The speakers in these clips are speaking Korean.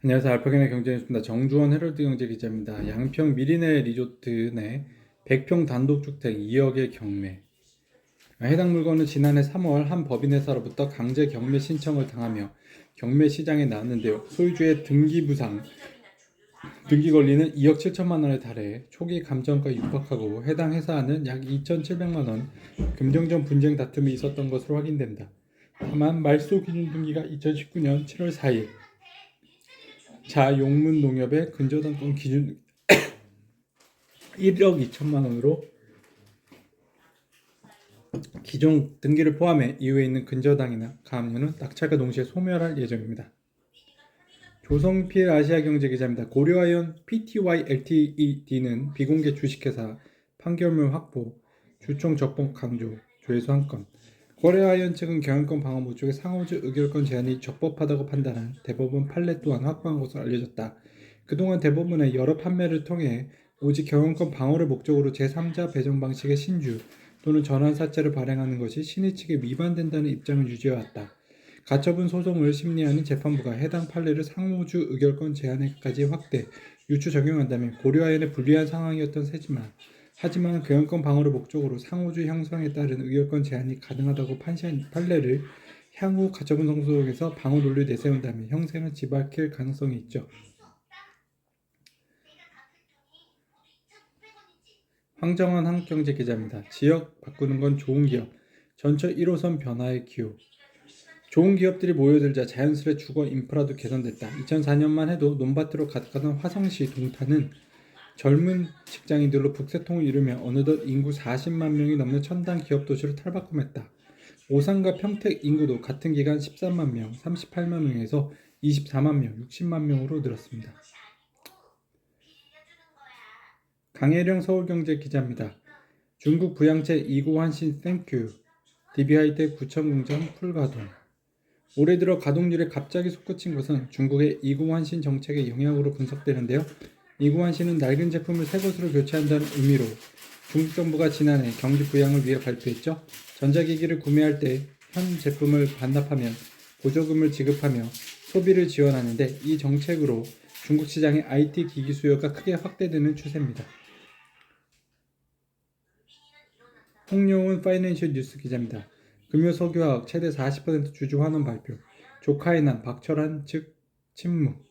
안녕하세요. 알파견의 경제뉴스입니다. 정주원 헤럴드 경제기자입니다. 양평 미리네 리조트 내 100평 단독주택 2억의 경매. 해당 물건은 지난해 3월 한 법인회사로부터 강제 경매 신청을 당하며 경매 시장에 나왔는데요. 소유주의 등기 권리는 2억 7천만 원에 달해 초기 감정가 육박하고 해당 회사와는 약 2,700만 원 금전적 분쟁 다툼이 있었던 것으로 확인됩니다. 다만 말소 기준 등기가 2019년 7월 4일 자용문농협의 근저당권 기준 1억 2천만 원으로 기존 등기를 포함해 이후에 있는 근저당이나 가압류는 낙찰과 동시에 소멸할 예정입니다. 조성필 아시아경제기자입니다. 고려아연 PTY LTD는 비공개 주식회사 판결문 확보, 주총 적법 강조, 조회수 한 건. 고려아연 측은 경영권 방어 목적의 상호주 의결권 제한이 적법하다고 판단한 대법원 판례 또한 확보한 것으로 알려졌다. 그동안 대법원의 여러 판매를 통해 오직 경영권 방어를 목적으로 제3자 배정 방식의 신주 또는 전환사채를 발행하는 것이 신의 측에 위반된다는 입장을 유지해왔다. 가처분 소송을 심리하는 재판부가 해당 판례를 상호주 의결권 제한에까지 확대, 유추 적용한다면 고려아연에 불리한 상황이었던 하지만 경영권 방어를 목적으로 상호주 형성에 따른 의결권 제한이 가능하다고 판시한 판례를 향후 가처분 소송에서 방어 논리를 내세운다면 형세는 뒤바뀔 가능성이 있죠. 황정환 한국경제기자입니다. 지역 바꾸는 건 좋은 기업, 전철 1호선 변화의 기호. 좋은 기업들이 모여들자 자연스레 주거 인프라도 개선됐다. 2004년만 해도 논밭으로 가득하던 화성시 동탄은 젊은 직장인들로 북새통을 이루며 어느덧 인구 40만 명이 넘는 첨단 기업 도시로 탈바꿈했다. 오산과 평택 인구도 같은 기간 13만 명, 38만 명에서 24만 명, 60만 명으로 늘었습니다. 강혜령 서울경제기자입니다. 중국 부양체 이구환신 땡큐, DB하이텍 구청공장 풀가동. 올해 들어 가동률에 갑자기 솟구친 것은 중국의 이구환신 정책의 영향으로 분석되는데요. 이구환신은 낡은 제품을 새 것으로 교체한다는 의미로 중국 정부가 지난해 경기 부양을 위해 발표했죠. 전자기기를 구매할 때 현 제품을 반납하면 보조금을 지급하며 소비를 지원하는데 이 정책으로 중국 시장의 IT 기기 수요가 크게 확대되는 추세입니다. 홍용훈 파이낸셜 뉴스 기자입니다. 금요석유화학 최대 40% 주주 환원 발표. 조카의 난 박철환 측 침묵.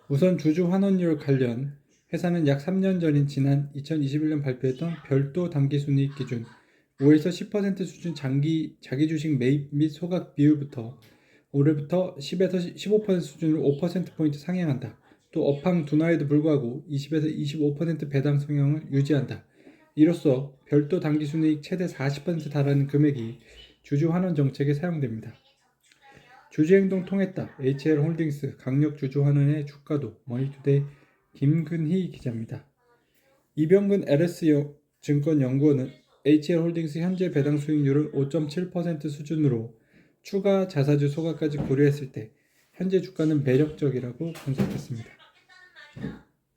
우선 주주 환원율 관련 회사는 약 3년 전인 지난 2021년 발표했던 별도 당기순이익 기준 5에서 10% 수준 자기 주식 매입 및 소각 비율부터 올해부터 10에서 15% 수준으로 5%포인트 상향한다. 또 업황 둔화에도 불구하고 20에서 25% 배당 성향을 유지한다. 이로써 별도 당기순이익 최대 40% 달하는 금액이 주주 환원 정책에 사용됩니다. 주주행동 통했다. HL홀딩스 강력 주주 환원의 주가도. 머니투데이 김근희 기자입니다. 이병근 LS 증권연구원은 HL홀딩스 현재 배당 수익률은 5.7% 수준으로 추가 자사주 소각까지 고려했을 때 현재 주가는 매력적이라고 분석했습니다.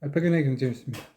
알파견의 경제뉴스입니다.